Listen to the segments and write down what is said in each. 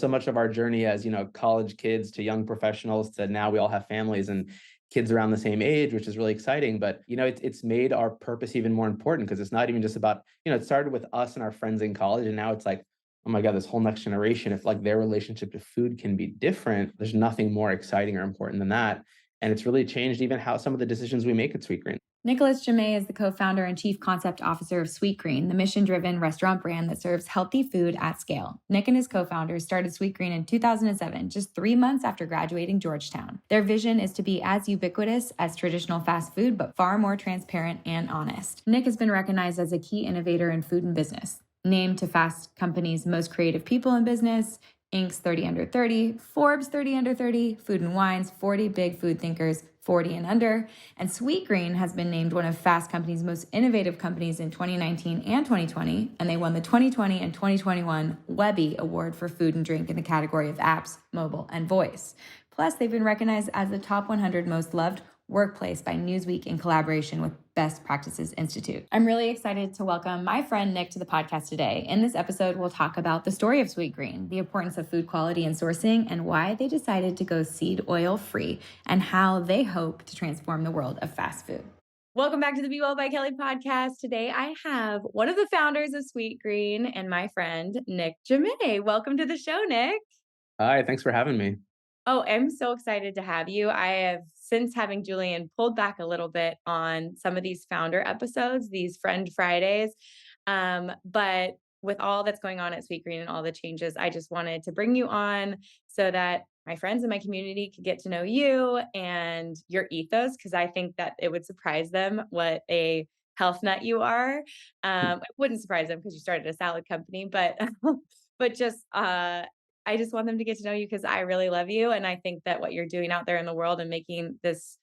so much of our journey as, college kids to young professionals to now we all have families and kids around the same age, which is really exciting. But, it's made our purpose even more important because it's not even just about, it started with us and our friends in college. And now it's like, oh my God, this whole next generation, if like their relationship to food can be different, there's nothing more exciting or important than that. And it's really changed even how some of the decisions we make at Sweetgreen. Nicolas Jammet is the co-founder and chief concept officer of Sweetgreen, the mission-driven restaurant brand that serves healthy food at scale. Nick and his co-founders started Sweetgreen in 2007, just 3 months after graduating Georgetown. Their vision is to be as ubiquitous as traditional fast food, but far more transparent and honest. Nick has been recognized as a key innovator in food and business, named to Fast Company's Most Creative People in Business, Inc.'s 30 Under 30, Forbes 30 Under 30, Food and Wine's 40 Big Food Thinkers 40 and Under, and Sweetgreen has been named one of Fast Company's most innovative companies in 2019 and 2020, and they won the 2020 and 2021 Webby Award for Food and Drink in the category of apps, mobile, and voice. Plus, they've been recognized as the top 100 most loved workplace by Newsweek in collaboration with Best Practices Institute. I'm really excited to welcome my friend Nick to the podcast today. In this episode, we'll talk about the story of Sweetgreen, the importance of food quality and sourcing, and why they decided to go seed oil free, and how they hope to transform the world of fast food. Welcome back to the Be Well by Kelly podcast. Today, I have one of the founders of Sweetgreen and my friend, Nick Jammet. Welcome to the show, Nick. Hi, thanks for having me. Oh, I'm so excited to have you. I have, since having Julian, pulled back a little bit on some of these founder episodes, these Friend Fridays. But with all that's going on at Sweetgreen and all the changes, I just wanted to bring you on so that my friends and my community could get to know you and your ethos, because I think that it would surprise them what a health nut you are. It wouldn't surprise them because you started a salad company, but but just I just want them to get to know you because I really love you. And I think that what you're doing out there in the world and making this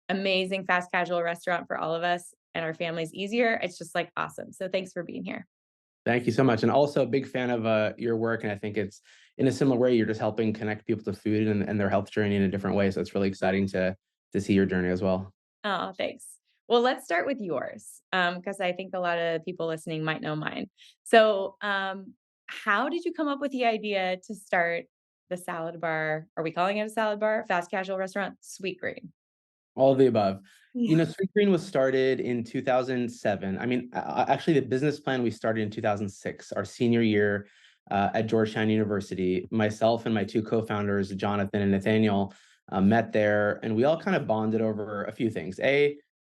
amazing fast casual restaurant for all of us and our families easier, it's just like awesome. So thanks for being here. Thank you so much. And also a big fan of your work. And I think it's in a similar way, you're just helping connect people to food and their health journey in a different way. So it's really exciting to see your journey as well. Oh, thanks. Well, let's start with yours because I think a lot of people listening might know mine. So, how did you come up with the idea to start the salad bar? Are we calling it a salad bar? Fast casual restaurant, Sweetgreen. All of the above. Yeah. Sweetgreen was started in 2007. I mean, actually, the business plan we started in 2006, our senior year at Georgetown University. Myself and my two co-founders, Jonathan and Nathaniel, met there, and we all kind of bonded over a few things.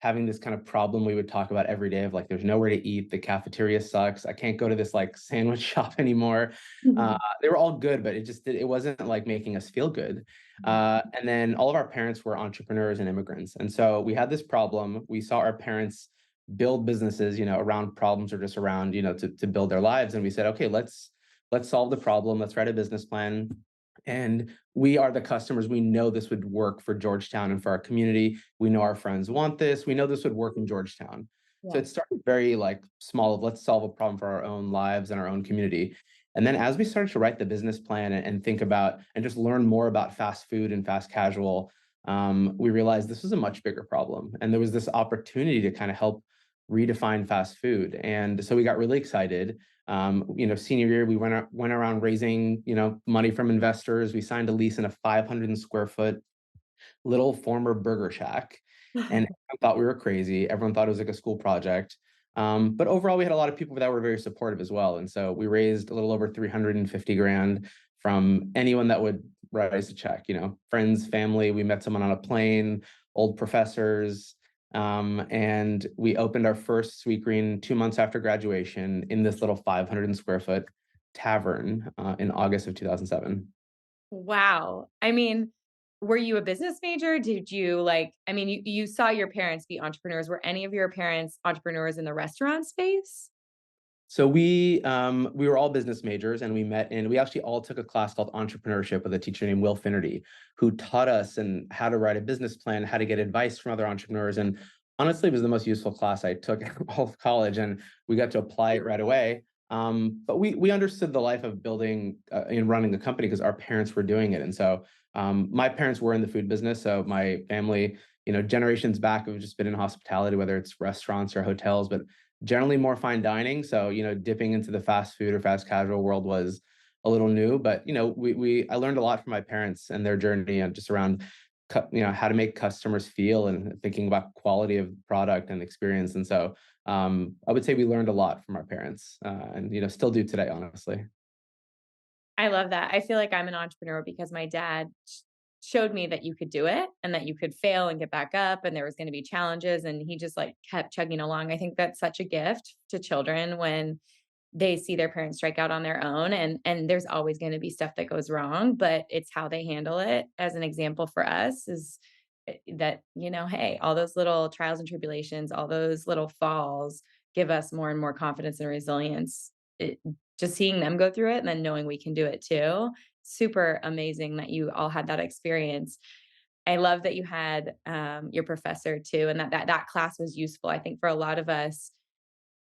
Having this kind of problem we would talk about every day of like, there's nowhere to eat, the cafeteria sucks, I can't go to this like sandwich shop anymore. They were all good, but it wasn't like making us feel good. And then all of our parents were entrepreneurs and immigrants. And so we had this problem. We saw our parents build businesses, around problems or just around, to build their lives. And we said, okay, let's solve the problem. Let's write a business plan. And we are the customers. We know this would work for Georgetown and for our community. We know our friends want this. We know this would work in Georgetown. So Yeah. it started very like small of let's solve a problem for our own lives and our own community. And then as we started to write the business plan and think about and just learn more about fast food and fast casual, we realized this was a much bigger problem. And there was this opportunity to kind of help redefine fast food. And so we got really excited. Senior year, we went around raising, money from investors. We signed a lease in a 500 square foot little former burger shack, and everyone thought we were crazy. Everyone thought it was like a school project. But overall, we had a lot of people that were very supportive as well. And so we raised a little over 350 grand from anyone that would write us a check, friends, family. We met someone on a plane, old professors. And we opened our first Sweetgreen 2 months after graduation in this little 500 square foot tavern in August of 2007. Wow. I mean, were you a business major? Did you you saw your parents be entrepreneurs. Were any of your parents entrepreneurs in the restaurant space? So we were all business majors, and we met, and we actually all took a class called entrepreneurship with a teacher named Will Finnerty, who taught us and how to write a business plan, how to get advice from other entrepreneurs. And honestly, it was the most useful class I took all of college, and we got to apply it right away. But we understood the life of building and running a company because our parents were doing it. And so my parents were in the food business. So my family, generations back, have just been in hospitality, whether it's restaurants or hotels, but generally more fine dining. So, dipping into the fast food or fast casual world was a little new, but we I learned a lot from my parents and their journey and just around how to make customers feel and thinking about quality of product and experience. And so I would say we learned a lot from our parents, and still do today, honestly. I love that. I feel like I'm an entrepreneur because my dad showed me that you could do it and that you could fail and get back up and there was going to be challenges and he just like kept chugging along. I think that's such a gift to children when they see their parents strike out on their own, and there's always going to be stuff that goes wrong, but it's how they handle it. As an example for us is that, hey, all those little trials and tribulations, all those little falls give us more and more confidence and resilience. Just seeing them go through it and then knowing we can do it too. Super amazing that you all had that experience. I love that you had your professor too, and that class was useful. I think for a lot of us,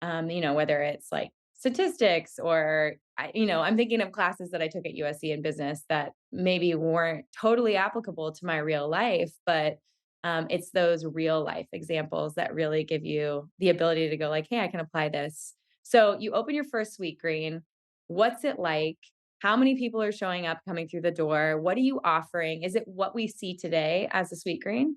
whether it's like statistics or I'm thinking of classes that I took at USC in business that maybe weren't totally applicable to my real life, but it's those real life examples that really give you the ability to go like, hey, I can apply this. So you open your first Sweetgreen. What's it like? How many people are showing up coming through the door? What are you offering? Is it what we see today as a Sweetgreen?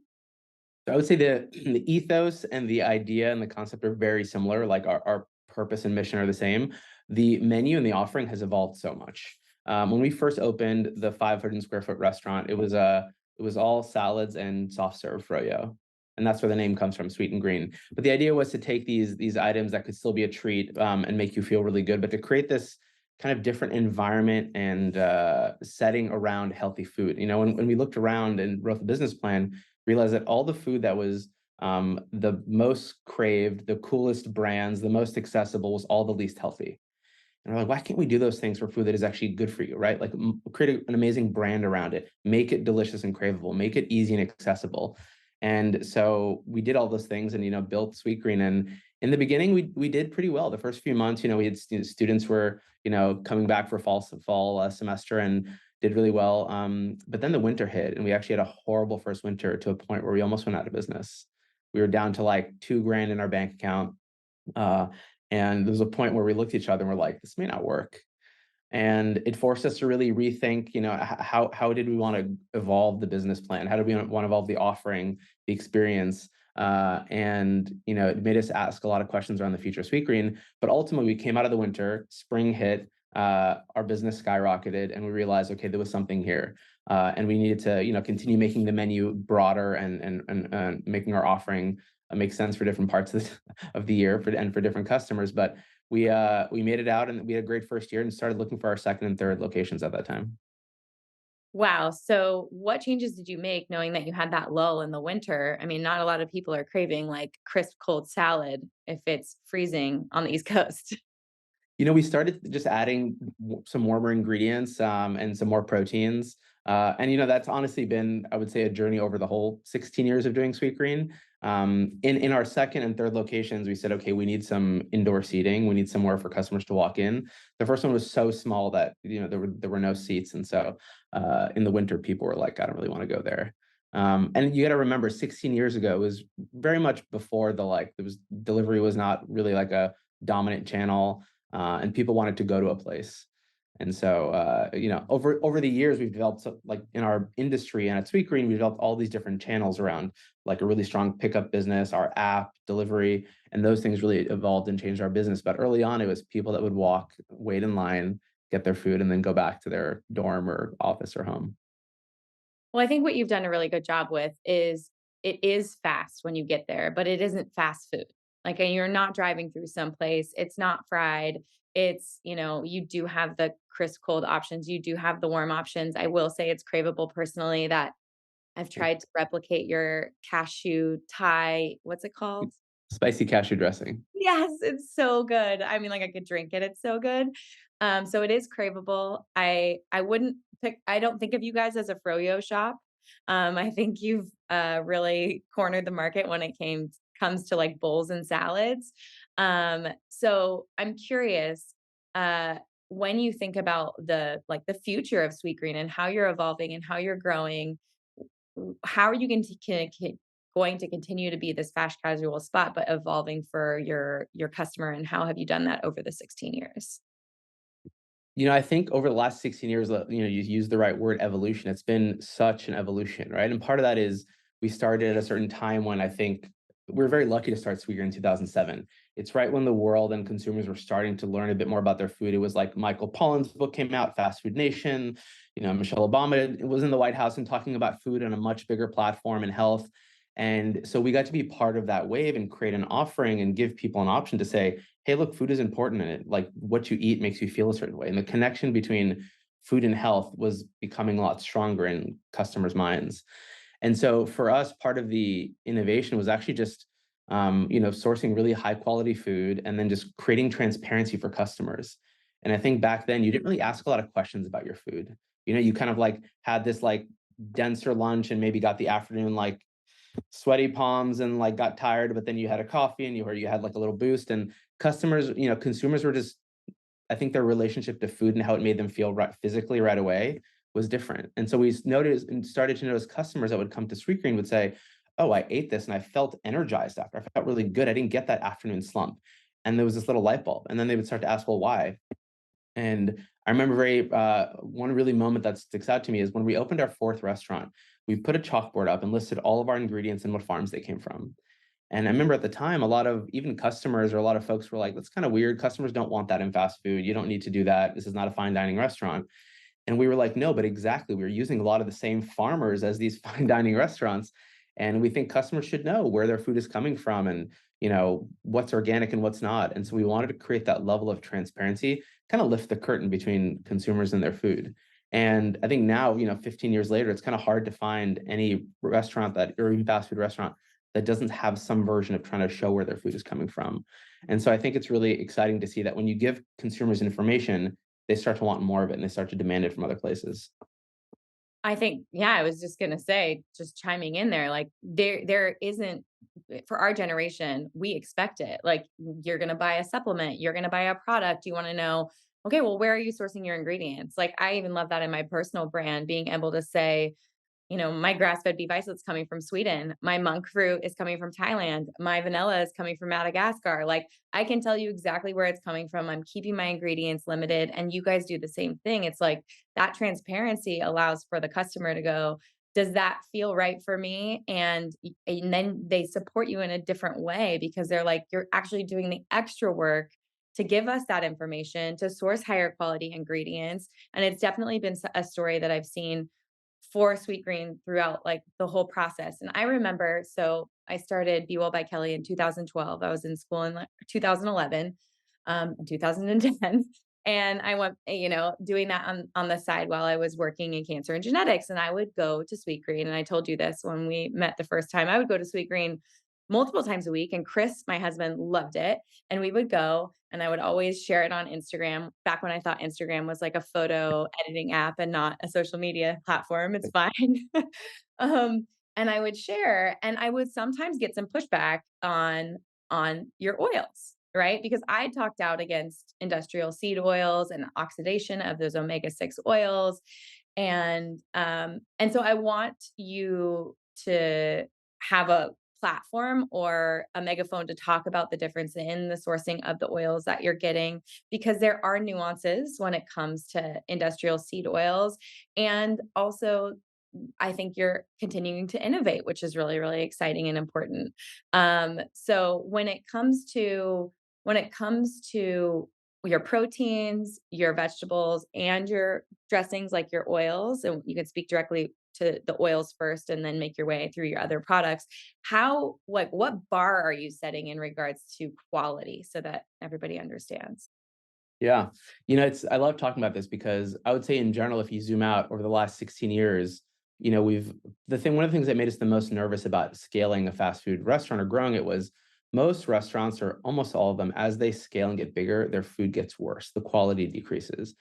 So I would say the ethos and the idea and the concept are very similar. Like our purpose and mission are the same. The menu and the offering has evolved so much. When we first opened the 500 square foot restaurant, it was all salads and soft serve froyo, and that's where the name comes from, Sweet and Green. But the idea was to take these items that could still be a treat, and make you feel really good, but to create this kind of different environment and setting around healthy food. When we looked around and wrote the business plan, realized that all the food that was the most craved, the coolest brands, the most accessible was all the least healthy. And we're like, why can't we do those things for food that is actually good for you, right? Like create an amazing brand around it, make it delicious and craveable, make it easy and accessible. And so we did all those things and built Sweetgreen. And in the beginning, we did pretty well. The first few months, we had students were coming back for fall semester and did really well. But then the winter hit, and we actually had a horrible first winter to a point where we almost went out of business. We were down to like 2 grand in our bank account. Uh, and there was a point where we looked at each other and we're like, this may not work. And it forced us to really rethink, how did we want to evolve the business plan? How did we want to evolve the offering, the experience? And it made us ask a lot of questions around the future of Sweetgreen. But ultimately, we came out of the winter, spring hit, our business skyrocketed, and we realized, okay, there was something here, and we needed to, continue making the menu broader and making our offering make sense for different parts of the year for different customers. But we made it out and we had a great first year and started looking for our second and third locations at that time. Wow. So, what changes did you make knowing that you had that lull in the winter? I mean, not a lot of people are craving like crisp cold salad if it's freezing on the East Coast. We started just adding some warmer ingredients, and some more proteins. And that's honestly been, I would say, a journey over the whole 16 years of doing Sweetgreen. In our second and third locations, we said, okay, we need some indoor seating. We need somewhere for customers to walk in. The first one was so small that there were no seats, and so in the winter, people were like, I don't really want to go there. And you got to remember, 16 years ago, it was very much before there was delivery was not really like a dominant channel, and people wanted to go to a place. And so, over the years, we've developed like in our industry and at Sweetgreen, we developed all these different channels around like a really strong pickup business, our app, delivery, and those things really evolved and changed our business. But early on, it was people that would walk, wait in line, get their food, and then go back to their dorm or office or home. Well, I think what you've done a really good job with is it is fast when you get there, but it isn't fast food. Like, and you're not driving through someplace. It's not fried. It's, you do have the crisp cold options. You do have the warm options. I will say it's craveable personally that I've tried to replicate your cashew Thai. What's it called? Spicy cashew dressing. Yes, it's so good. I mean, like, I could drink it, it's so good. So it is craveable. I wouldn't pick I don't think of you guys as a froyo shop. I think you've, really cornered the market when it comes to, like, bowls and salads. So I'm curious, uh, when you think about the future of Sweetgreen and how you're evolving and how you're growing, how are you going to continue to be this fast casual spot, but evolving for your customer, and how have you done that over the 16 years? I think over the last 16 years, you used the right word, evolution. It's been such an evolution, right? And part of that is we started at a certain time when I think we're very lucky to start Sweeter in 2007. It's right when the world and consumers were starting to learn a bit more about their food. It was like Michael Pollan's book came out, Fast Food Nation. Michelle Obama was in the White House and talking about food on a much bigger platform and health. And so we got to be part of that wave and create an offering and give people an option to say, hey, look, food is important in it. Like what you eat makes you feel a certain way. And the connection between food and health was becoming a lot stronger in customers' minds. And so for us, part of the innovation was actually just, sourcing really high quality food and then just creating transparency for customers. And I think back then you didn't really ask a lot of questions about your food. You kind of like had this like denser lunch and maybe got the afternoon like sweaty palms and like got tired, but then you had a coffee and you had like a little boost. And consumers were just, I think their relationship to food and how it made them feel right physically right away was different. And so we noticed and started to notice customers that would come to Sweetgreen would say, oh, I ate this and I felt energized after. I felt really good. I didn't get that afternoon slump. And there was this little light bulb. And then they would start to ask, well, why? And I remember one really moment that sticks out to me is when we opened our fourth restaurant, we put a chalkboard up and listed all of our ingredients and what farms they came from. And I remember at the time, a lot of even customers or a lot of folks were like, that's kind of weird. Customers don't want that in fast food. You don't need to do that. This is not a fine dining restaurant. And we were like, no, but exactly. We're using a lot of the same farmers as these fine dining restaurants. And we think customers should know where their food is coming from and, what's organic and what's not. And so we wanted to create that level of transparency, kind of lift the curtain between consumers and their food. And I think now, 15 years later, it's kind of hard to find any restaurant or even fast food restaurant that doesn't have some version of trying to show where their food is coming from. And so I think it's really exciting to see that when you give consumers information, they start to want more of it and they start to demand it from other places. I think, yeah, I was just gonna say, just chiming in there, like there isn't for our generation, we expect it. Like you're gonna buy a supplement, you're gonna buy a product, you want to know, okay, well, where are you sourcing your ingredients? Like I even love that in my personal brand, being able to say, my grass-fed beef isolate's coming from Sweden. My monk fruit is coming from Thailand. My vanilla is coming from Madagascar. Like I can tell you exactly where it's coming from. I'm keeping my ingredients limited and you guys do the same thing. It's like that transparency allows for the customer to go, does that feel right for me? And then they support you in a different way because they're like, you're actually doing the extra work to give us that information, to source higher quality ingredients. And it's definitely been a story that I've seen for Sweetgreen throughout like the whole process. And I remember, so I started Be Well by Kelly in 2012. I was in school in like 2011, 2010. And I went, doing that on the side while I was working in cancer and genetics. And I would go to Sweetgreen. And I told you this when we met the first time. I would go to Sweetgreen multiple times a week. And Chris, my husband, loved it. And we would go and I would always share it on Instagram back when I thought Instagram was like a photo editing app and not a social media platform. It's fine. And I would share and I would sometimes get some pushback on your oils, right? Because I talked out against industrial seed oils and oxidation of those omega-6 oils. And so I want you to have a platform or a megaphone to talk about the difference in the sourcing of the oils that you're getting because there are nuances when it comes to industrial seed oils and also I think you're continuing to innovate, which is really, really exciting and important. So when it comes to your proteins, your vegetables, and your dressings, like your oils, and you can speak directly to the oils first and then make your way through your other products. What bar are you setting in regards to quality so that everybody understands? Yeah. I love talking about this because I would say in general, if you zoom out over the last 16 years, one of the things that made us the most nervous about scaling a fast food restaurant or growing it was most restaurants or almost all of them, as they scale and get bigger, their food gets worse. The quality decreases.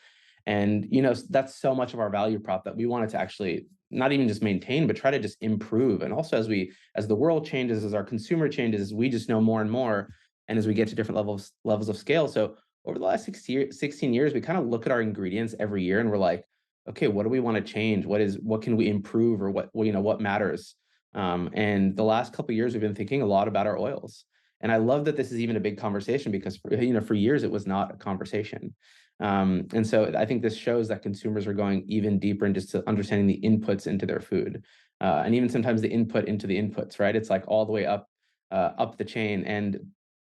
And, that's so much of our value prop that we wanted to actually not even just maintain, but try to just improve. And also as the world changes, as our consumer changes, we just know more and more. And as we get to different levels of scale. So over the last 16 years, we kind of look at our ingredients every year and we're like, okay, what do we want to change? What can we improve or what matters? And the last couple of years, we've been thinking a lot about our oils. And I love that this is even a big conversation because for years it was not a conversation. And so I think this shows that consumers are going even deeper into understanding the inputs into their food, and even sometimes the input into the inputs, right? It's like all the way up the chain. And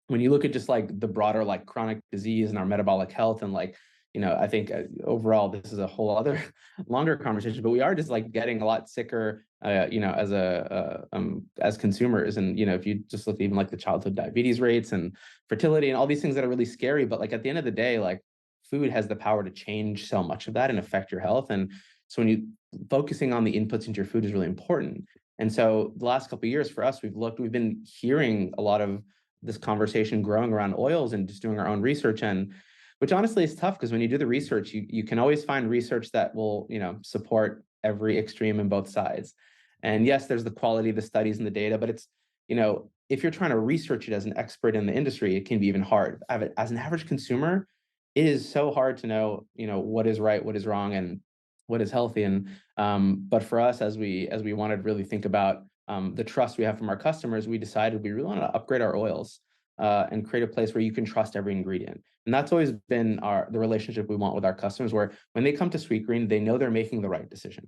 when you look at just like the broader like chronic disease and our metabolic health and like, I think overall this is a whole other longer conversation, but we are just like getting a lot sicker, as consumers. And if you just look even like the childhood diabetes rates and fertility and all these things that are really scary, but like at the end of the day, like food has the power to change so much of that and affect your health. And so when you focusing on the inputs into your food is really important. And so the last couple of years for us, we've been hearing a lot of this conversation growing around oils and just doing our own research. And which honestly is tough because when you do the research, you can always find research that will, support every extreme in both sides. And yes, there's the quality of the studies and the data, but it's, if you're trying to research it as an expert in the industry, it can be even hard. As an average consumer, it is so hard to know, what is right, what is wrong, and what is healthy. And but for us, as we wanted to really think about the trust we have from our customers, we decided we really want to upgrade our oils and create a place where you can trust every ingredient. And that's always been the relationship we want with our customers, where when they come to Sweetgreen, they know they're making the right decision.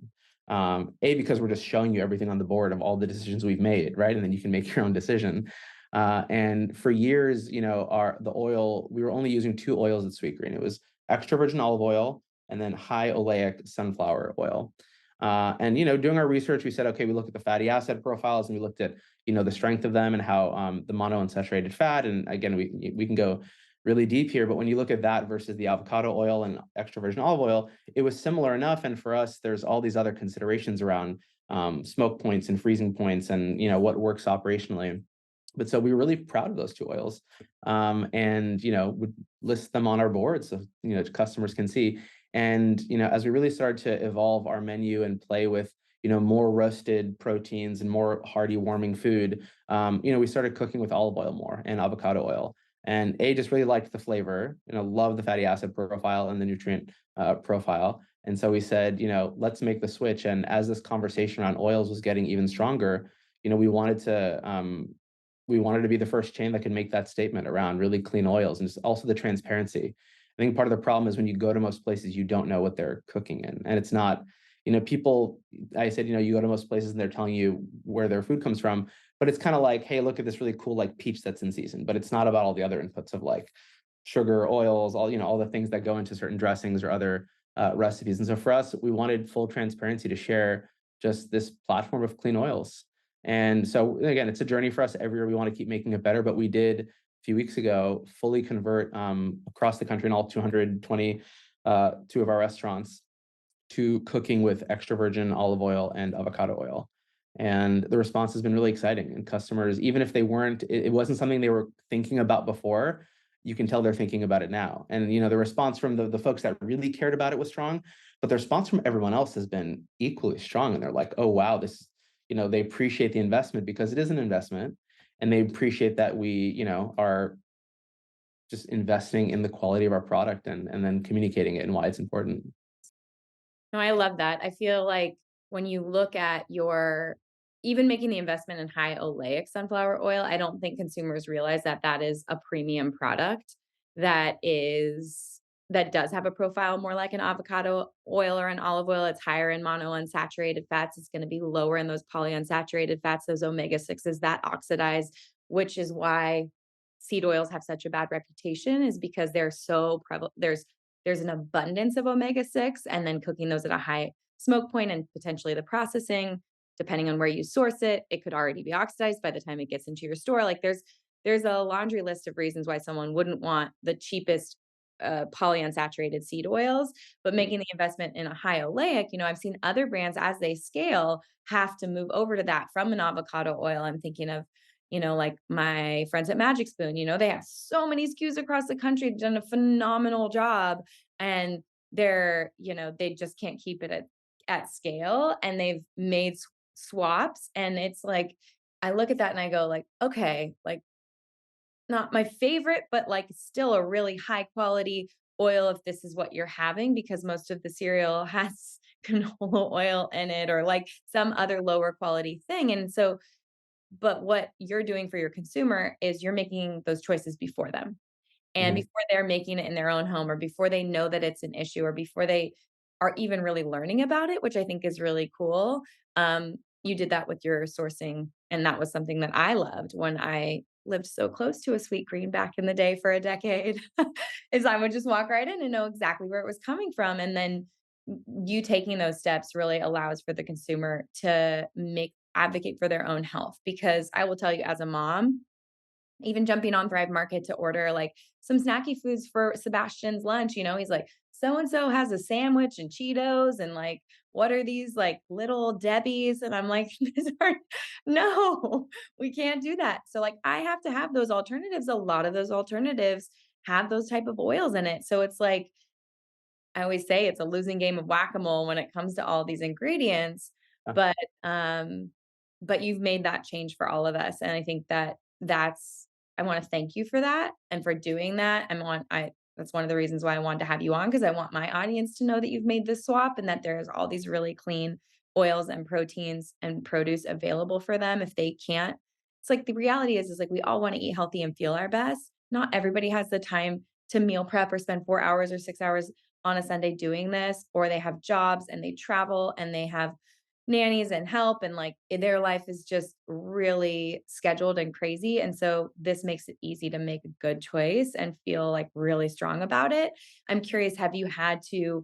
Because we're just showing you everything on the board of all the decisions we've made, right? And then you can make your own decision. And for years, the oil, we were only using two oils at Sweetgreen. It was extra virgin olive oil and then high oleic sunflower oil. And doing our research, we said, okay, we looked at the fatty acid profiles and we looked at the strength of them and how the monounsaturated fat. And again, we can go really deep here, but when you look at that versus the avocado oil and extra virgin olive oil, it was similar enough. And for us, there's all these other considerations around smoke points and freezing points and what works operationally. But so we were really proud of those two oils, and would list them on our board so customers can see. And as we really started to evolve our menu and play with more roasted proteins and more hearty, warming food, we started cooking with olive oil more and avocado oil. And just really liked the flavor, love the fatty acid profile and the nutrient profile. And so we said, let's make the switch. And as this conversation around oils was getting even stronger, we wanted to be the first chain that could make that statement around really clean oils and just also the transparency. I think part of the problem is when you go to most places, you don't know what they're cooking in. And it's not, people, I said, you go to most places and they're telling you where their food comes from, but it's kind of like, hey, look at this really cool like peach that's in season, but it's not about all the other inputs of like sugar, oils, all the things that go into certain dressings or other recipes. And so for us, we wanted full transparency to share just this platform of clean oils. And so again, it's a journey for us. Every year we want to keep making it better, but we did a few weeks ago fully convert across the country in all 222 of our restaurants to cooking with extra virgin olive oil and avocado oil. And the response has been really exciting. And customers, even if they weren't, it wasn't something they were thinking about before, you can tell they're thinking about it now. And the response from the folks that really cared about it was strong, but the response from everyone else has been equally strong. And they're like, oh wow, they appreciate the investment because it is an investment. And they appreciate that we, are just investing in the quality of our product and then communicating it and why it's important. No, I love that. I feel like when you look at even making the investment in high oleic sunflower oil, I don't think consumers realize that that is a premium product that does have a profile more like an avocado oil or an olive oil. It's higher in monounsaturated fats. It's going to be lower in those polyunsaturated fats, those omega-6s that oxidize, which is why seed oils have such a bad reputation, is because they're so prevalent. There's an abundance of omega-6, and then cooking those at a high smoke point and potentially the processing, depending on where you source it, it could already be oxidized by the time it gets into your store. Like there's a laundry list of reasons why someone wouldn't want the cheapest polyunsaturated seed oils, but making the investment in a high oleic, I've seen other brands as they scale have to move over to that from an avocado oil. I'm thinking of like my friends at Magic Spoon, they have so many SKUs across the country, done a phenomenal job. And they just can't keep it at scale. And they've made swaps. And it's like, I look at that and I go like, okay, like not my favorite, but like still a really high quality oil if this is what you're having, because most of the cereal has canola oil in it or like some other lower quality thing. And so but what you're doing for your consumer is you're making those choices before them. And Mhm. before they're making it in their own home, or before they know that it's an issue, or before they are even really learning about it, which I think is really cool. You did that with your sourcing, and that was something that I loved when I lived so close to a Sweetgreen back in the day for a decade, is I would just walk right in and know exactly where it was coming from, and then you taking those steps really allows for the consumer to make advocate for their own health, because I will tell you, as a mom, even jumping on Thrive Market to order like some snacky foods for Sebastian's lunch, he's like, so and so has a sandwich and Cheetos, and like, what are these like little Debbie's? And I'm like, these are no, we can't do that. So like I have to have those alternatives. A lot of those alternatives have those type of oils in it. So it's like I always say it's a losing game of whack-a-mole when it comes to all these ingredients, Yeah. but, um, but you've made that change for all of us, and I think that that's I wanna thank you for that and for doing that. I That's one of the reasons why I wanted to have you on, because I want my audience to know that you've made this swap and that there's all these really clean oils and proteins and produce available for them if they can't. It's like the reality is like we all wanna eat healthy and feel our best. Not everybody has the time to meal prep or spend 4 hours or 6 hours on a Sunday doing this, or they have jobs and they travel and they have nannies and help, and like their life is just really scheduled and crazy. And so this makes it easy to make a good choice and feel like really strong about it. I'm curious, have you had to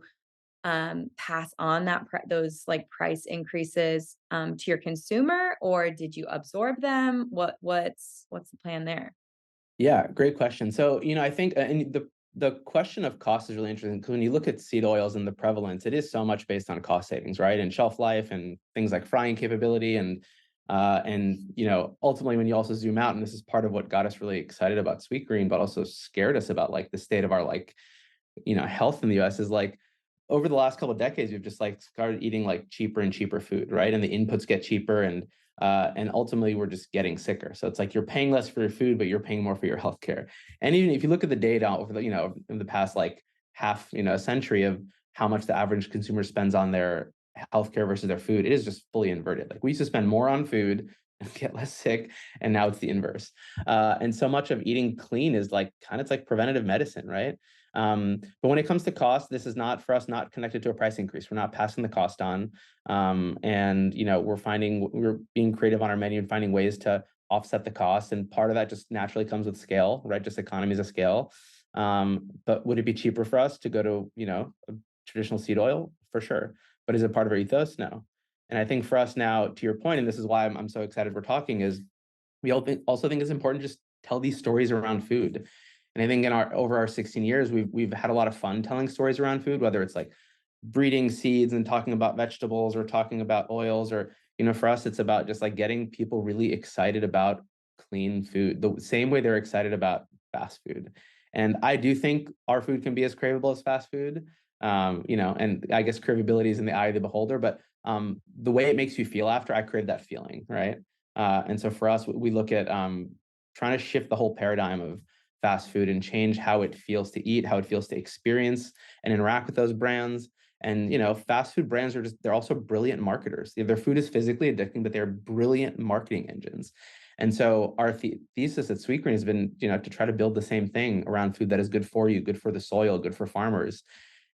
pass on those like price increases to your consumer, or did you absorb them? What's the plan there? Yeah, great question. So, I think, and the question of cost is really interesting because when you look at seed oils and the prevalence, it is so much based on cost savings, right? And shelf life and things like frying capability and ultimately when you also zoom out, and this is part of what got us really excited about Sweetgreen, but also scared us about like the state of our like health in the US is like over the last couple of decades, we've just like started eating like cheaper and cheaper food, right? And the inputs get cheaper and ultimately we're just getting sicker. So it's like you're paying less for your food, but you're paying more for your healthcare. And even if you look at the data over the, in the past like half, a century of how much the average consumer spends on their healthcare versus their food, it is just fully inverted. Like we used to spend more on food and get less sick, and now it's the inverse. And so much of eating clean is like it's like preventative medicine, right? But when it comes to cost, this is not for us, not connected to a price increase. We're not passing the cost on. And we're being creative on our menu and finding ways to offset the cost. And part of that just naturally comes with scale, right? Just economies of scale. But would it be cheaper for us to go to, a traditional seed oil? For sure. But is it part of our ethos? No. And I think for us now, to your point, and this is why I'm so excited we're talking, is we also think it's important to just tell these stories around food. And I think in our over our 16 years, we've had a lot of fun telling stories around food, whether it's like breeding seeds and talking about vegetables or talking about oils, or for us, it's about just like getting people really excited about clean food, the same way they're excited about fast food. And I do think our food can be as craveable as fast food. And I guess craveability is in the eye of the beholder, but the way it makes you feel after, I crave that feeling, right? And so for us, we look at trying to shift the whole paradigm of fast food and change how it feels to eat, how it feels to experience and interact with those brands. And fast food brands they're also brilliant marketers. Their food is physically addicting, but they're brilliant marketing engines. And so our thesis at Sweetgreen has been, to try to build the same thing around food that is good for you, good for the soil, good for farmers.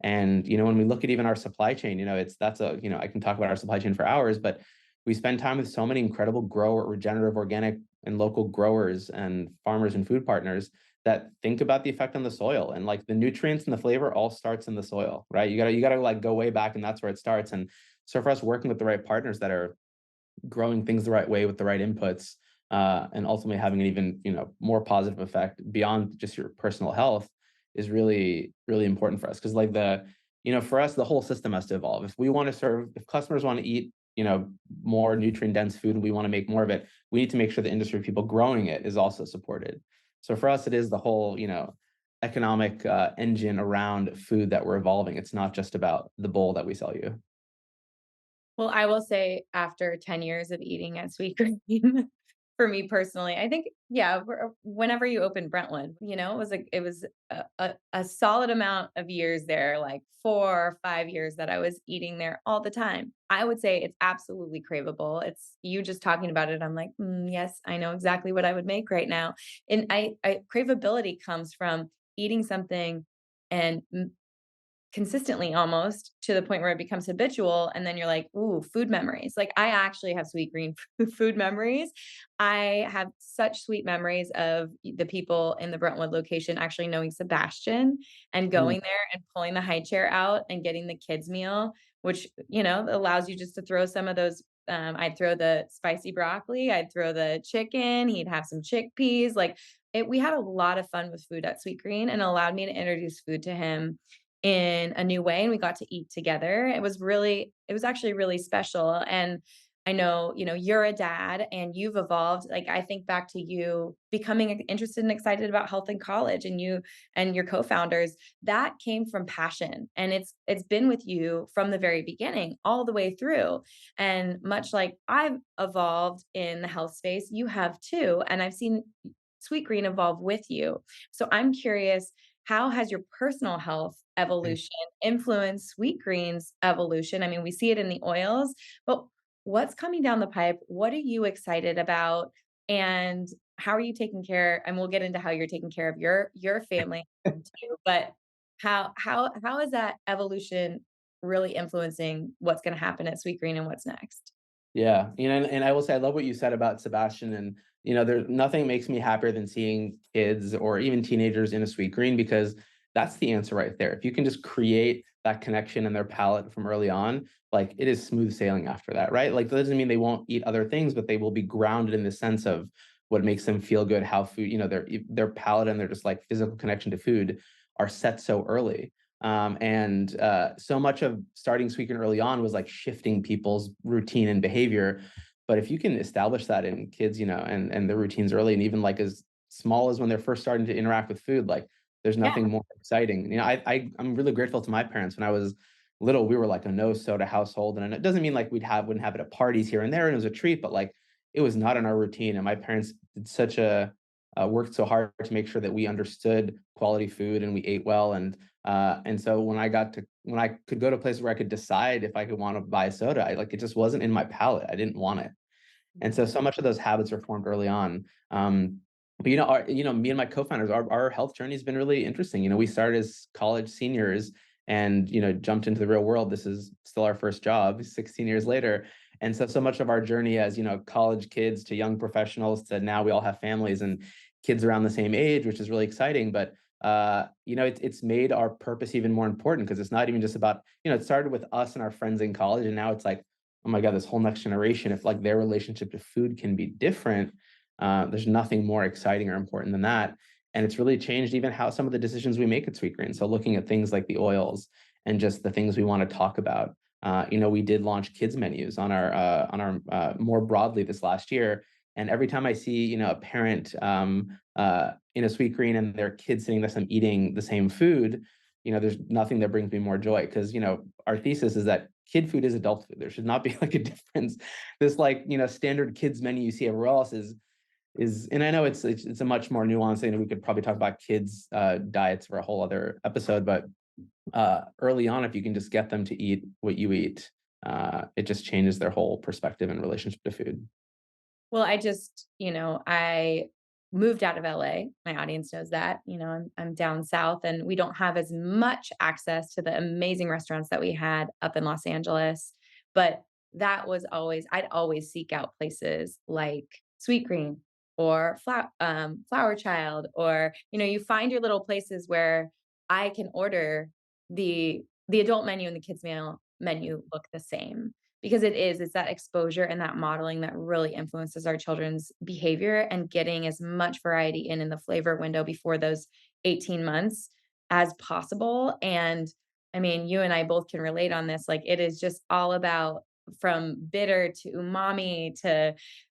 And when we look at even our supply chain, I can talk about our supply chain for hours, but we spend time with so many incredible regenerative, organic, and local growers and farmers and food partners that think about the effect on the soil, and like the nutrients and the flavor all starts in the soil, right? You gotta like go way back, and that's where it starts. And so for us, working with the right partners that are growing things the right way with the right inputs, and ultimately having an even more positive effect beyond just your personal health is really really important for us, because like for us the whole system has to evolve. If customers want to eat more nutrient dense food and we want to make more of it, we need to make sure the industry people growing it is also supported. So for us, it is the whole economic engine around food that we're evolving. It's not just about the bowl that we sell you. Well, I will say after 10 years of eating at Sweetgreen, for me personally, I think, yeah, whenever you open Brentwood, it was a solid amount of years there, like 4 or 5 years that I was eating there all the time. I would say it's absolutely craveable. It's you just talking about it. I'm like, yes, I know exactly what I would make right now. And I craveability comes from eating something and consistently almost to the point where it becomes habitual, and then you're like, "Ooh, food memories." Like, I actually have Sweetgreen food memories. I have such sweet memories of the people in the Brentwood location actually knowing Sebastian and Mm. going there and pulling the high chair out and getting the kids meal, which, allows you just to throw some of those, I'd throw the spicy broccoli, I'd throw the chicken, he'd have some chickpeas, like, we had a lot of fun with food at Sweetgreen and allowed me to introduce food to him in a new way, and we got to eat together. It was actually really special, and I know, you're a dad and you've evolved. Like, I think back to you becoming interested and excited about health in college, and you and your co-founders, that came from passion, and it's been with you from the very beginning all the way through. And much like I've evolved in the health space, you have too, and I've seen Sweetgreen evolve with you. So I'm curious, how has your personal health evolution influenced Sweetgreen's evolution? I mean, we see it in the oils, but what's coming down the pipe? What are you excited about? And how are you taking care? And we'll get into how you're taking care of your family too. But how is that evolution really influencing what's going to happen at Sweetgreen and what's next? Yeah, and I will say I love what you said about Sebastian, and there's nothing makes me happier than seeing kids or even teenagers in a Sweetgreen, because that's the answer right there. If you can just create that connection in their palate from early on, like, it is smooth sailing after that, right? Like, that doesn't mean they won't eat other things, but they will be grounded in the sense of what makes them feel good, how food, their palate and their just like physical connection to food are set so early. And so much of starting Sweetgreen early on was like shifting people's routine and behavior. But if you can establish that in kids, and their routines early, and even like as small as when they're first starting to interact with food, like, there's Yeah. nothing more exciting. I'm really grateful to my parents. When I was little, we were like a no soda household, and it doesn't mean like wouldn't have it at parties here and there, and it was a treat, but like, it was not in our routine. And my parents did such a worked so hard to make sure that we understood quality food and we ate well. And so when I could go to places where I could decide if I could want to buy a soda, it just wasn't in my palate. I didn't want it. And so much of those habits are formed early on. But me and my co-founders, our health journey has been really interesting. We started as college seniors and jumped into the real world. This is still our first job 16 years later. And so much of our journey as college kids to young professionals to now we all have families and kids around the same age, which is really exciting. But it's made our purpose even more important, because it's not even just about, it started with us and our friends in college, and now it's like, oh my God, this whole next generation, if like their relationship to food can be different, there's nothing more exciting or important than that. And it's really changed even how some of the decisions we make at Sweetgreen. So looking at things like the oils and just the things we want to talk about. We did launch kids menus on our more broadly this last year. And every time I see, a parent in a Sweetgreen and their kids sitting next to them eating the same food, there's nothing that brings me more joy, because, our thesis is that kid food is adult food. There should not be like a difference. This like, standard kids menu you see everywhere else is, and I know it's a much more nuanced thing. We could probably talk about kids diets for a whole other episode, but early on, if you can just get them to eat what you eat, it just changes their whole perspective and relationship to food. Well, I moved out of LA. My audience knows that. I'm down south and we don't have as much access to the amazing restaurants that we had up in Los Angeles. But I'd always seek out places like Sweetgreen or Flower Child, or, you find your little places where I can order the adult menu and the kids meal menu look the same, because it's that exposure and that modeling that really influences our children's behavior, and getting as much variety in the flavor window before those 18 months as possible. And I mean, you and I both can relate on this. Like, it is just all about, from bitter to umami to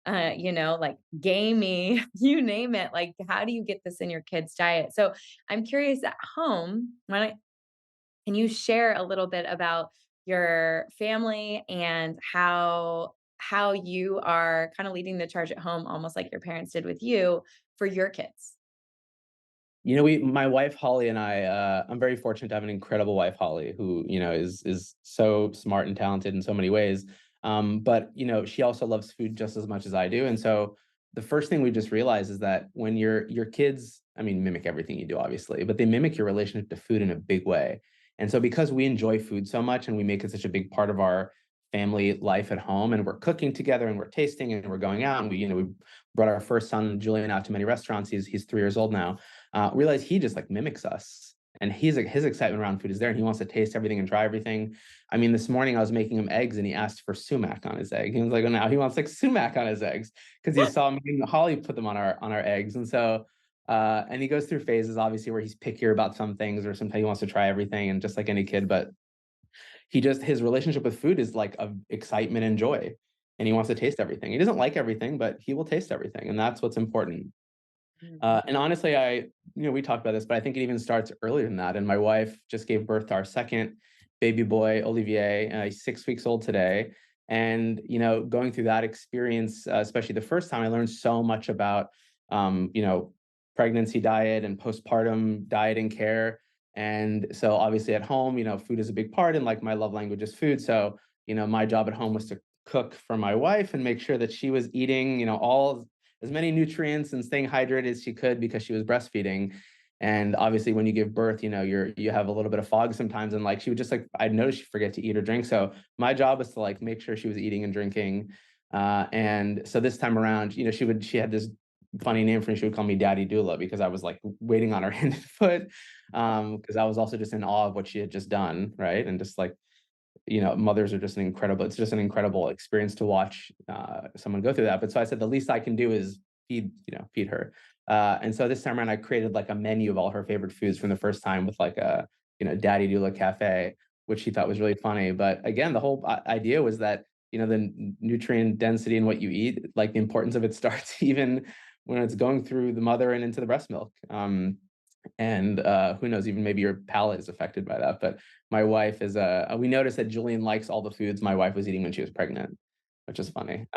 like gamey, you name it. Like, how do you get this in your kids' diet? So I'm curious, at home, can you share a little bit about your family and how you are kind of leading the charge at home, almost like your parents did with you, for your kids? My wife Holly and I'm very fortunate to have an incredible wife, Holly, who, is so smart and talented in so many ways. But she also loves food just as much as I do. And so the first thing we just realized is that when your kids, I mean, mimic everything you do, obviously, but they mimic your relationship to food in a big way. And so because we enjoy food so much and we make it such a big part of our family life at home, and we're cooking together and we're tasting and we're going out, and we brought our first son Julian out to many restaurants. He's 3 years old now. Realize he just like mimics us, and he's like, his excitement around food is there, and he wants to taste everything and try everything. I mean, this morning I was making him eggs and he asked for sumac on his egg. He was like, oh, now he wants like sumac on his eggs because he saw me and Holly put them on our eggs. And so and he goes through phases, obviously, where he's pickier about some things, or sometimes he wants to try everything, and just like any kid, but his relationship with food is like of excitement and joy. And he wants to taste everything. He doesn't like everything, but he will taste everything. And that's what's important. Mhm. And honestly, we talked about this, but I think it even starts earlier than that. And my wife just gave birth to our second baby boy, Olivier. He's 6 weeks old today. And, going through that experience, especially the first time, I learned so much about, pregnancy diet and postpartum diet and care. And so obviously at home, food is a big part, and like my love language is food. So, my job at home was to cook for my wife and make sure that she was eating, all as many nutrients and staying hydrated as she could because she was breastfeeding. And obviously when you give birth, you have a little bit of fog sometimes. And like she would just like, I'd notice she'd forget to eat or drink. So my job was to like make sure she was eating and drinking. And so this time around, she had this funny name for me. She would call me Daddy Doula because I was like waiting on her hand and foot. Because I was also just in awe of what she had just done. Right. And just like, mothers are just it's just an incredible experience to watch someone go through that. But so I said, the least I can do is feed her. And so this time around, I created like a menu of all her favorite foods from the first time with like a, Daddy Doula Cafe, which she thought was really funny. But again, the whole idea was that, the nutrient density in what you eat, like the importance of it starts even when it's going through the mother and into the breast milk. And who knows, even maybe your palate is affected by that. But my wife is we noticed that Julian likes all the foods my wife was eating when she was pregnant, which is funny.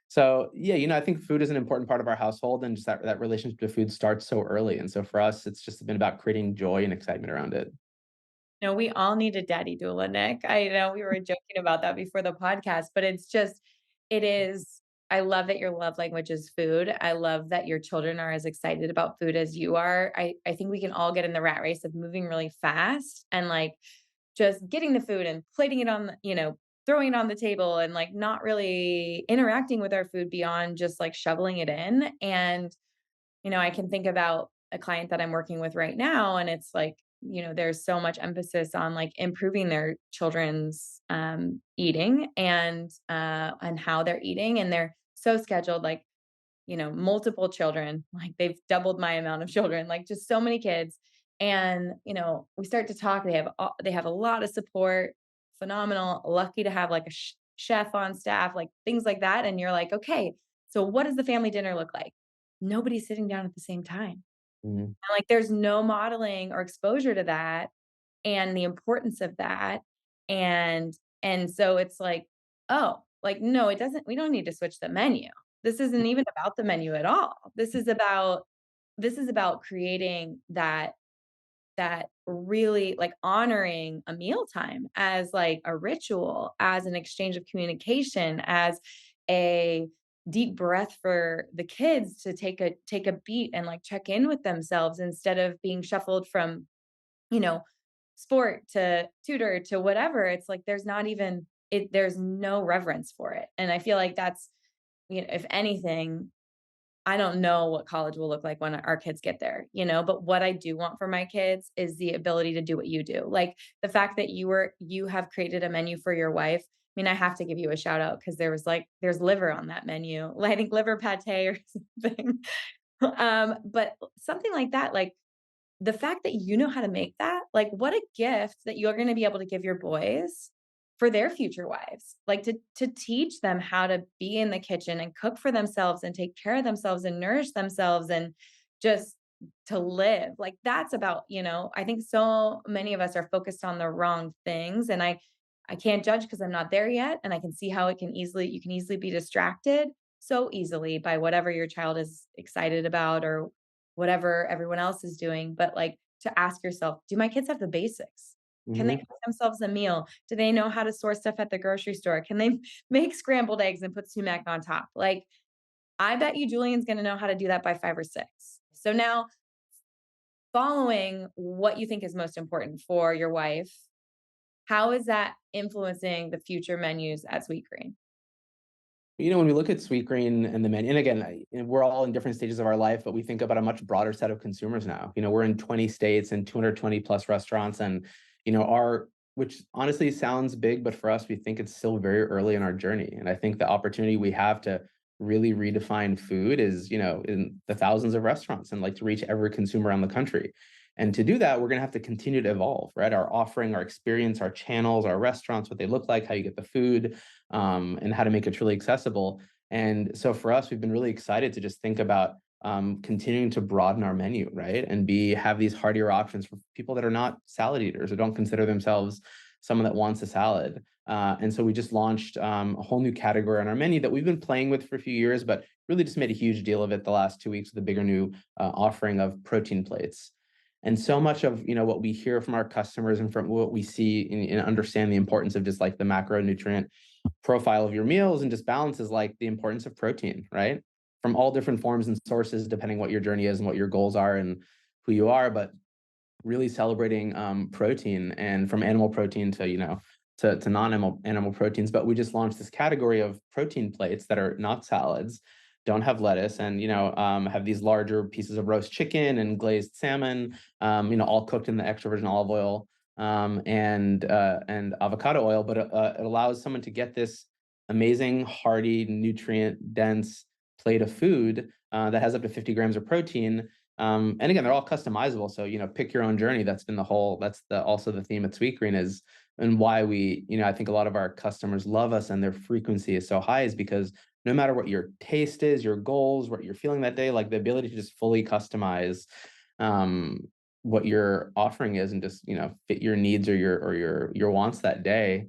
So yeah, I think food is an important part of our household, and just that relationship to food starts so early. And so for us, it's just been about creating joy and excitement around it. No, we all need a daddy doula, Nick. I know we were joking about that before the podcast, but it is, I love that your love language is food. I love that your children are as excited about food as you are. I think we can all get in the rat race of moving really fast and like just getting the food and plating it on throwing it on the table and like not really interacting with our food beyond just like shoveling it in. And I can think about a client that I'm working with right now, and it's like, there's so much emphasis on like improving their children's eating and how they're eating, and they're so scheduled, like, multiple children, like they've doubled my amount of children, like just so many kids. And, we start to talk, they have a lot of support, phenomenal, lucky to have like a chef on staff, like things like that. And you're like, okay, so what does the family dinner look like? Nobody's sitting down at the same time. Mhm. And, like, there's no modeling or exposure to that and the importance of that. And so it's like, oh, like, no, it doesn't, we don't need to switch the menu. This isn't even about the menu at all. This is about creating that really like honoring a mealtime as like a ritual, as an exchange of communication, as a deep breath for the kids to take a beat and like check in with themselves instead of being shuffled from, you know, sport to tutor to whatever. It's like there's not even there's no reverence for it. And I feel like that's, if anything, I don't know what college will look like when our kids get there, but what I do want for my kids is the ability to do what you do. Like the fact that you have created a menu for your wife. I mean, I have to give you a shout out because there's liver on that menu. I think liver pate or something. But something like that, like the fact that you know how to make that, like what a gift that you're going to be able to give your boys for their future wives, like to teach them how to be in the kitchen and cook for themselves and take care of themselves and nourish themselves and just to live. Like that's about, I think so many of us are focused on the wrong things, and I can't judge because I'm not there yet, and I can see how you can easily be distracted so easily by whatever your child is excited about or whatever everyone else is doing. But like to ask yourself, do my kids have the basics? Can they Mhm. cook themselves a meal? Do they know how to source stuff at the grocery store? Can they make scrambled eggs and put sumac on top? Like I bet you Julian's going to know how to do that by 5 or 6. So now, following what you think is most important for your wife, how is that influencing the future menus at Sweetgreen? When we look at Sweetgreen and the menu, and again, we're all in different stages of our life, but we think about a much broader set of consumers now. We're in 20 states and 220 plus restaurants, and which honestly sounds big, but for us, we think it's still very early in our journey. And I think the opportunity we have to really redefine food is, in the thousands of restaurants and like to reach every consumer around the country. And to do that, we're going to have to continue to evolve, right? Our offering, our experience, our channels, our restaurants, what they look like, how you get the food, and how to make it truly accessible. And so for us, we've been really excited to just think about continuing to broaden our menu, right? And have these heartier options for people that are not salad eaters or don't consider themselves someone that wants a salad. And so we just launched a whole new category on our menu that we've been playing with for a few years, but really just made a huge deal of it the last 2 weeks with a bigger new offering of protein plates. And so much of what we hear from our customers and from what we see and understand the importance of just like the macronutrient profile of your meals and just balances like the importance of protein, right? From all different forms and sources, depending what your journey is and what your goals are and who you are, but really celebrating protein and from animal protein to to non-animal proteins. But we just launched this category of protein plates that are not salads, don't have lettuce, and have these larger pieces of roast chicken and glazed salmon, all cooked in the extra virgin olive oil and avocado oil. But it allows someone to get this amazing, hearty, nutrient dense plate of food that has up to 50 grams of protein. And again, they're all customizable. So, pick your own journey. That's been also the theme at Sweetgreen is, and why I think a lot of our customers love us and their frequency is so high is because no matter what your taste is, your goals, what you're feeling that day, like the ability to just fully customize um, what your offering is and just, fit your needs or your wants that day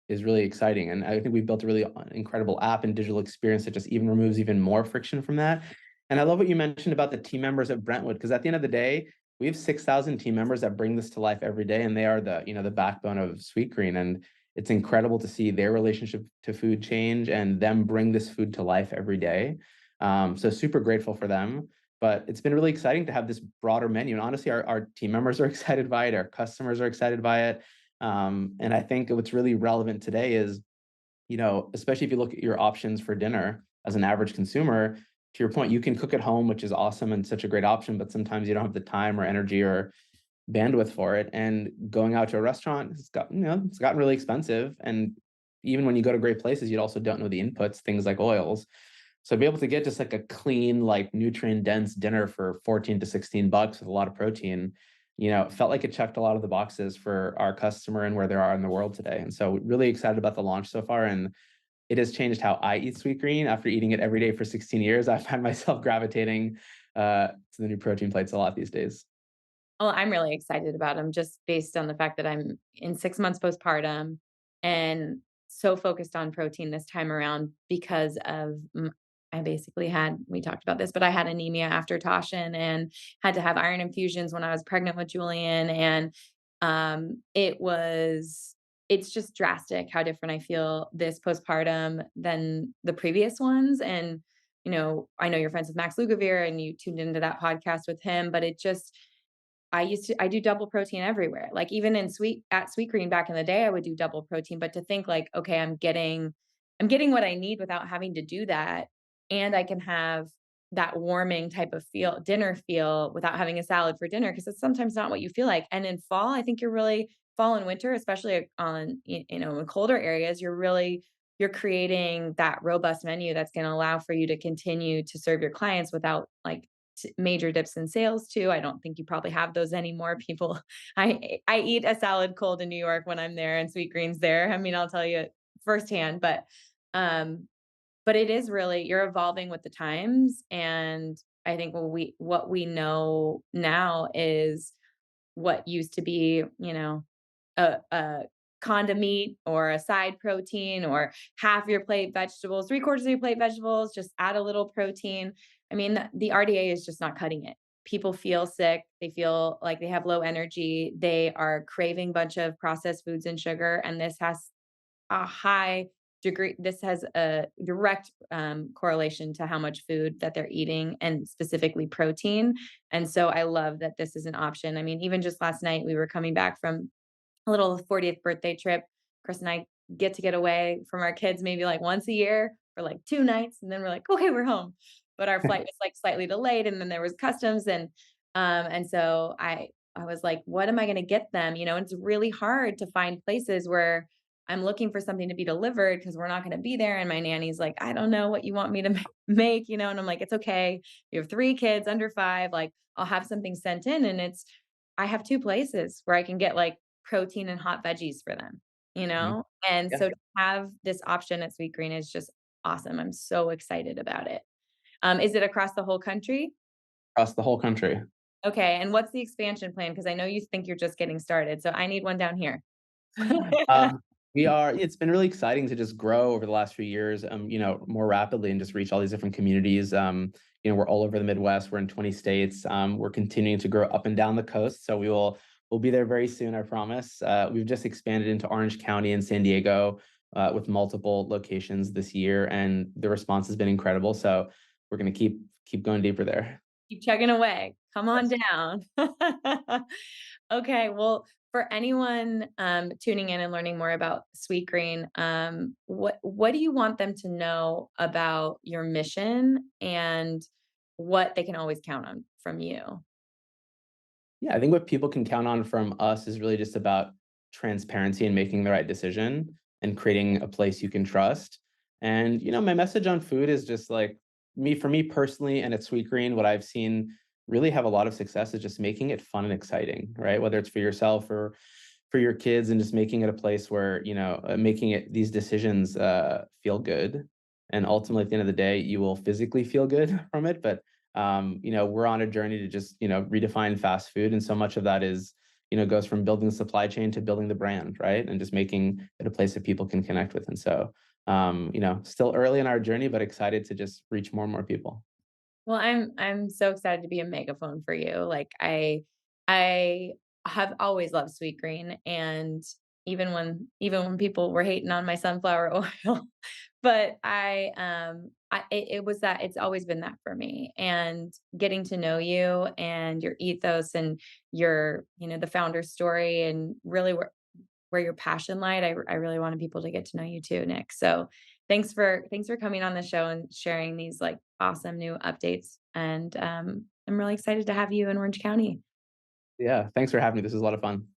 is really exciting. And I think we've built a really incredible app and digital experience that just even removes even more friction from that. And I love what you mentioned about the team members at Brentwood, because at the end of the day, we have 6,000 team members that bring this to life every day, and they are the backbone of Sweetgreen. And it's incredible to see their relationship to food change and them bring this food to life every day. So super grateful for them. But it's been really exciting to have this broader menu. And honestly, our team members are excited by it. Our customers are excited by it. And I think what's really relevant today is, especially if you look at your options for dinner as an average consumer, to your point, you can cook at home, which is awesome and such a great option, but sometimes you don't have the time or energy or bandwidth for it. And going out to a restaurant, it's gotten really expensive. And even when you go to great places, you also don't know the inputs, things like oils. So be able to get just like a clean, like nutrient dense dinner for 14 to 16 bucks with a lot of protein, felt like it checked a lot of the boxes for our customer and where they are in the world today. And so really excited about the launch so far. And it has changed how I eat Sweetgreen. After eating it every day for 16 years, I find myself gravitating to the new protein plates a lot these days. Well, I'm really excited about them just based on the fact that I'm in 6 months postpartum and so focused on protein this time around because of I basically had we talked about this, but I had anemia after Toshin and had to have iron infusions when I was pregnant with Julian. And it's just drastic how different I feel this postpartum than the previous ones. And, I know you're friends with Max Lugavere and you tuned into that podcast with him, but I do double protein everywhere. Like even at Sweetgreen back in the day, I would do double protein, but to think like, okay, I'm getting what I need without having to do that. And I can have that warming type of dinner feel without having a salad for dinner. Cause it's sometimes not what you feel like. And in fall, I think fall and winter, especially on, in colder areas, you're creating that robust menu that's going to allow for you to continue to serve your clients without like major dips in sales too. I don't think you probably have those anymore. People, I eat a salad cold in New York when I'm there and Sweetgreen's there. I mean, I'll tell you firsthand, um, but it is really you're evolving with the times, and I think what we know now is what used to be, a conda meat or a side protein or half your plate vegetables, three-quarters of your plate vegetables, just add a little protein. I mean, the RDA is just not cutting it. People feel sick. They feel like they have low energy. They are craving a bunch of processed foods and sugar. And this has a high this has a direct correlation to how much food that they're eating and specifically protein. And so I love that this is an option. I mean, even just last night, we were coming back from a little 40th birthday trip. Chris and I get away from our kids maybe like once a year for like 2 nights, and then we're like, okay, we're home. But our flight was like slightly delayed, and then there was customs, and so I was like, what am I going to get them? You know, it's really hard to find places where I'm looking for something to be delivered because we're not going to be there. And my nanny's like, I don't know what you want me to make, you know, and I'm like, it's okay. You have 3 kids under 5. Like, I'll have something sent in. And I have 2 places where I can get like protein and hot veggies for them, you Mhm. know? And Yeah, so to have this option at Sweetgreen is just awesome. I'm so excited about it. Is it across the whole country? across the whole country. Okay. And what's the expansion plan? Because I know you think you're just getting started. So I need one down here. Um, it's been really exciting to just grow over the last few years, more rapidly and just reach all these different communities. We're all over the Midwest. We're in 20 states. We're continuing to grow up and down the coast. So we'll be there very soon, I promise. We've just expanded into Orange County and San Diego with multiple locations this year, and the response has been incredible. So we're going to keep going deeper there. Keep chugging away. Come on Yes. down. Okay, well, for anyone, tuning in and learning more about Sweetgreen, what do you want them to know about your mission and what they can always count on from you? Yeah, I think what people can count on from us is really just about transparency and making the right decision and creating a place you can trust. And my message on food is just like for me personally, and at Sweetgreen, what I've seen really have a lot of success is just making it fun and exciting, right? Whether it's for yourself or for your kids, and just making it a place where making it these decisions feel good. And ultimately, at the end of the day, you will physically feel good from it, but we're on a journey to just, redefine fast food. And so much of that is, goes from building the supply chain to building the brand, right? And just making it a place that people can connect with. And so, still early in our journey, but excited to just reach more and more people. Well, I'm so excited to be a megaphone for you. Like I have always loved Sweetgreen, and even when people were hating on my sunflower oil, but it was that it's always been that for me. And getting to know you and your ethos and your, the founder story and really where your passion lied. I really wanted people to get to know you too, Nick. So thanks for coming on the show and sharing these like awesome new updates. And I'm really excited to have you in Orange County. Yeah. Thanks for having me. This was a lot of fun.